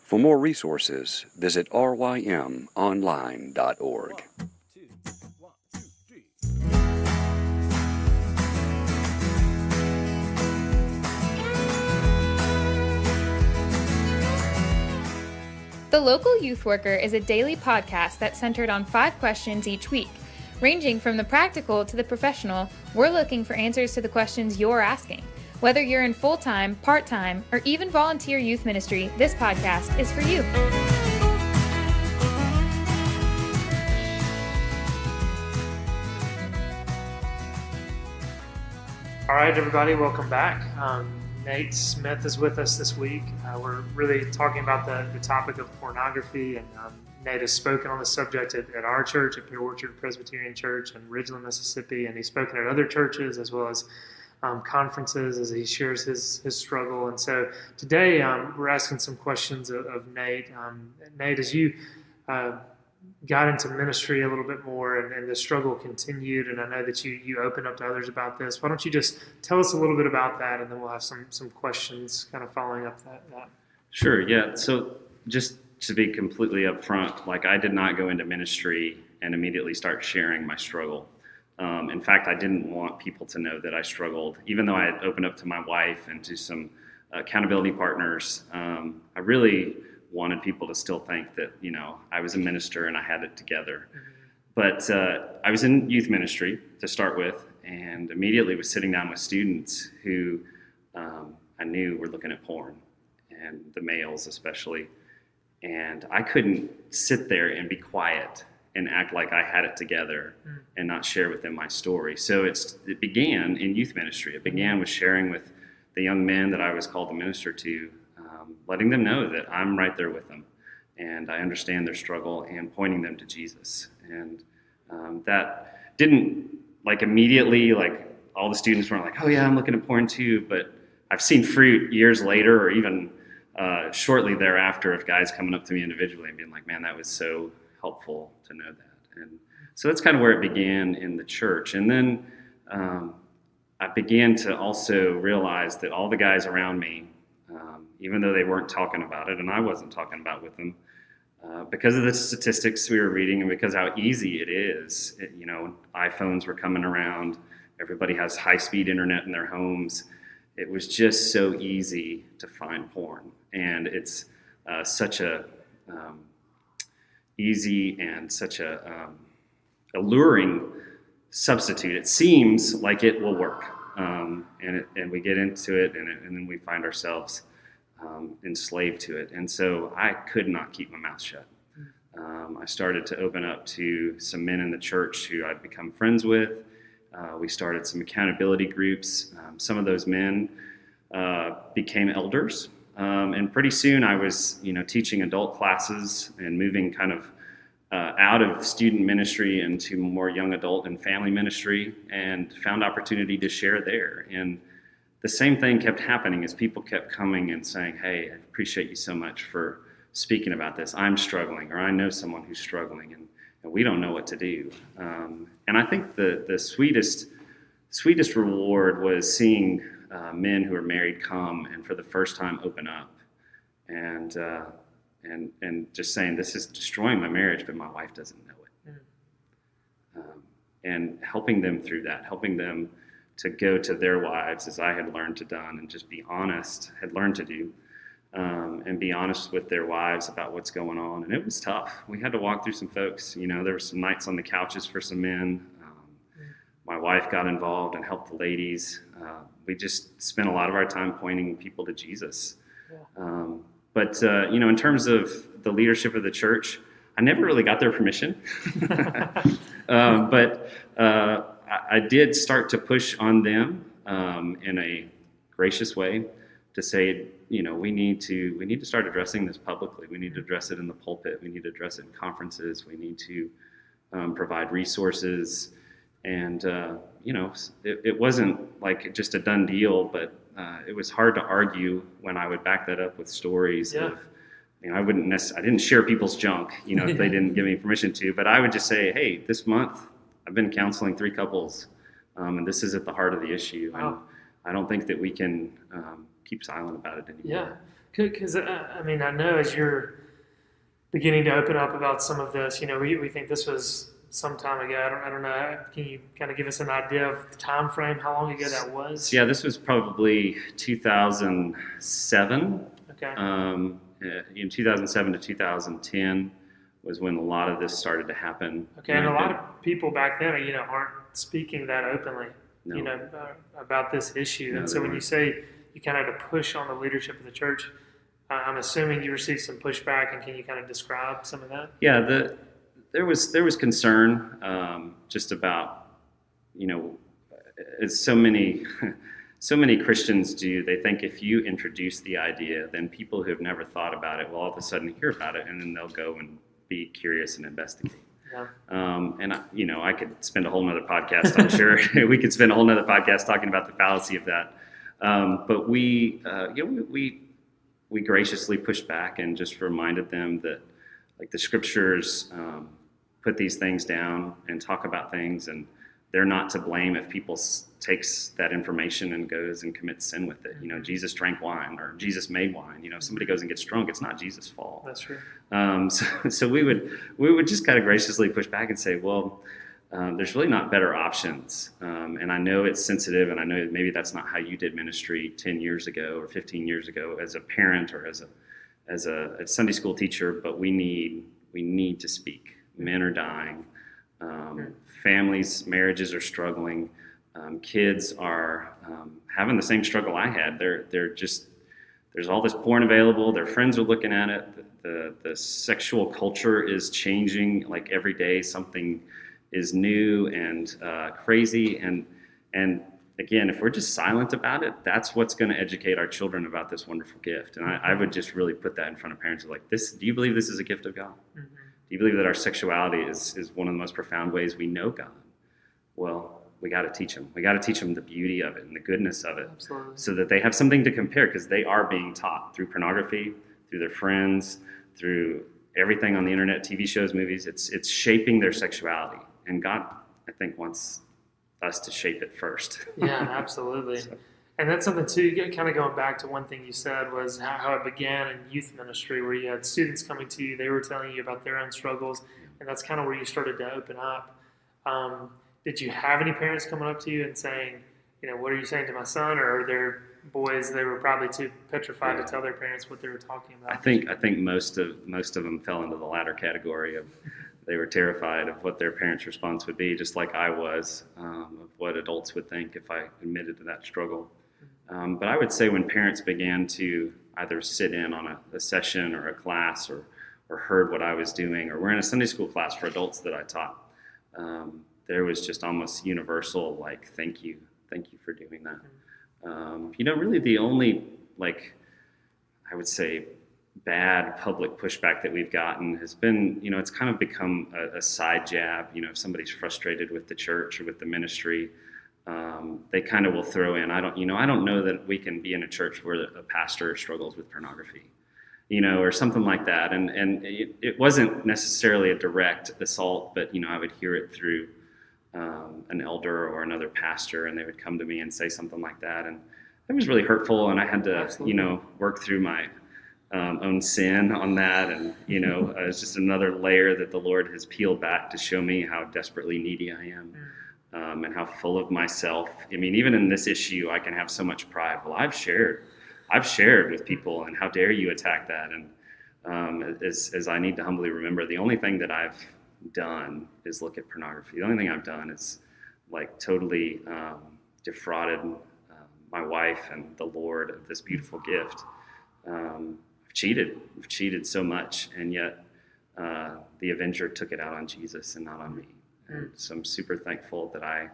For more resources, visit rymonline.org. The Local Youth Worker is a daily podcast that's centered on 5 questions each week. Ranging from the practical to the professional, we're looking for answers to the questions you're asking. Whether you're in full-time, part-time, or even volunteer youth ministry, this podcast is for you. All right, everybody, welcome back. Nate Smith is with us this week. We're really talking about the topic of pornography, and Nate has spoken on the subject at our church, at Pure Orchard Presbyterian Church in Ridgeland, Mississippi, and he's spoken at other churches as well as conferences as he shares his struggle. And so today we're asking some questions of Nate. Nate, as you got into ministry a little bit more and the struggle continued, and I know that you opened up to others about this, why don't you just tell us a little bit about that, and then we'll have some questions kind of following up that. Sure, yeah. So just to be completely upfront, like I did not go into ministry and immediately start sharing my struggle. In fact, I didn't want people to know that I struggled, even though I had opened up to my wife and to some accountability partners. I really wanted people to still think that, you know, I was a minister and I had it together. But I was in youth ministry to start with, and immediately was sitting down with students who I knew were looking at porn, and the males especially. And I couldn't sit there and be quiet and act like I had it together and not share with them my story. So it began in youth ministry. It began with sharing with the young men that I was called to minister to, letting them know that I'm right there with them and I understand their struggle, and pointing them to Jesus. And that didn't like immediately, like all the students weren't like, oh yeah, I'm looking at porn too. But I've seen fruit years later, or even shortly thereafter, of guys coming up to me individually and being like, man, that was so helpful to know that. And so that's kind of where it began in the church. And then I began to also realize that all the guys around me, even though they weren't talking about it and I wasn't talking about with them, because of the statistics we were reading and because how easy it is, you know, iPhones were coming around, everybody has high-speed internet in their homes. It was just so easy to find porn. And it's such a easy and such a alluring substitute. It seems like it will work, and we get into it, and then we find ourselves enslaved to it. And so I could not keep my mouth shut. I started to open up to some men in the church who I'd become friends with. We started some accountability groups. Some of those men became elders. And pretty soon I was, teaching adult classes and moving kind of out of student ministry into more young adult and family ministry, and found opportunity to share there. And the same thing kept happening as people kept coming and saying, hey, I appreciate you so much for speaking about this. I'm struggling, or I know someone who's struggling, and we don't know what to do. And I think the sweetest reward was seeing men who are married come and for the first time open up and just saying, this is destroying my marriage, but my wife doesn't know it. And helping them through that, helping them to go to their wives as I had learned to done, and just be honest, had learned to do, and be honest with their wives about what's going on. And it was tough. We had to walk through some folks. There were some nights on the couches for some men. My wife got involved and helped the ladies. We just spent a lot of our time pointing people to Jesus. Yeah. But in terms of the leadership of the church, I never really got their permission. But I did start to push on them in a gracious way to say, we need to start addressing this publicly. We need to address it in the pulpit. We need to address it in conferences. We need to provide resources. And, it wasn't like just a done deal, but it was hard to argue when I would back that up with stories of, I didn't share people's junk, if they didn't give me permission to, but I would just say, hey, this month I've been counseling 3 couples, and this is at the heart of the issue. Wow. And I don't think that we can keep silent about it anymore. Yeah, Because I mean, I know as you're beginning to open up about some of this, we think this was some time ago. I don't know. Can you kind of give us an idea of the time frame, how long ago that was? Yeah, this was probably 2007. Okay. In 2007 to 2010 was when a lot of this started to happen. Okay, and a lot of people back then, aren't speaking that openly, No. About this issue. No, And so they when you weren't. say you kind of had to push on the leadership of the church, I'm assuming you received some pushback, and can you kind of describe some of that? Yeah, there was concern just about, as so many Christians do. They think if you introduce the idea, then people who have never thought about it will all of a sudden hear about it, and then they'll go and be curious and investigate. Yeah. And I could spend a whole nother podcast. I'm sure we could spend a whole nother podcast talking about the fallacy of that. But we graciously pushed back and just reminded them that, like, the scriptures put these things down and talk about things, and they're not to blame if people takes that information and goes and commits sin with it. Jesus drank wine, or Jesus made wine. If somebody goes and gets drunk, it's not Jesus' fault. That's true. So we would just kind of graciously push back and say, well, there's really not better options. And I know it's sensitive, and I know maybe that's not how you did ministry 10 years ago or 15 years ago as a parent or as a Sunday school teacher, but we need to speak. Men are dying. Families, marriages are struggling. Kids are having the same struggle I had. They're just, there's all this porn available. Their friends are looking at it. The sexual culture is changing. Like, every day something is new and crazy. And again, if we're just silent about it, that's what's going to educate our children about this wonderful gift. And I would just really put that in front of parents, like, do you believe this is a gift of God? Mm-hmm. Do you believe that our sexuality is one of the most profound ways we know God? Well, we got to teach them. We got to teach them the beauty of it and the goodness of it. Absolutely. So that they have something to compare, because they are being taught through pornography, through their friends, through everything on the internet, TV shows, movies. It's shaping their sexuality. And God, I think, wants us to shape it first. Yeah, absolutely. And that's something too, kind of going back to one thing you said, was how it began in youth ministry, where you had students coming to you, they were telling you about their own struggles, and that's kind of where you started to open up. Did you have any parents coming up to you and saying, what are you saying to my son? Or are there boys, they were probably too petrified to tell their parents what they were talking about? I think most of them fell into the latter category of, they were terrified of what their parents' response would be, just like I was, of what adults would think if I admitted to that struggle. But I would say when parents began to either sit in on a session or a class, or heard what I was doing, or were in a Sunday school class for adults that I taught, there was just almost universal, like, thank you for doing that. Really the only, like, I would say, bad public pushback that we've gotten has been, it's kind of become a side jab. If somebody's frustrated with the church or with the ministry, they kind of will throw in, I don't know that we can be in a church where a pastor struggles with pornography, or something like that. And it wasn't necessarily a direct assault, but, I would hear it through an elder or another pastor, and they would come to me and say something like that. And it was really hurtful, and I had to, Absolutely. work through my own sin on that. And, it's just another layer that the Lord has peeled back to show me how desperately needy I am. And how full of myself. I mean, even in this issue, I can have so much pride. Well, I've shared with people, and how dare you attack that? And as I need to humbly remember, the only thing that I've done is look at pornography. The only thing I've done is, like, totally defrauded my wife and the Lord of this beautiful gift. I've cheated so much, and yet the avenger took it out on Jesus and not on me. And so I'm super thankful that I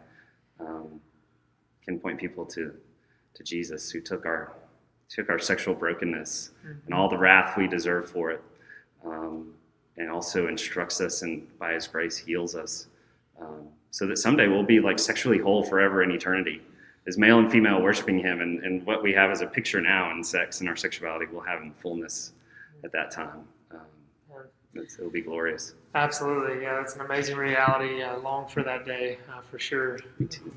can point people to Jesus, who took our sexual brokenness and all the wrath we deserve for it, and also instructs us, and by His grace heals us, so that someday we'll be, like, sexually whole forever in eternity, as male and female worshiping Him, and what we have as a picture now in sex and our sexuality we'll have in fullness at that time. It'll be glorious. Absolutely. Yeah, that's an amazing reality. I long for that day, for sure. Me too.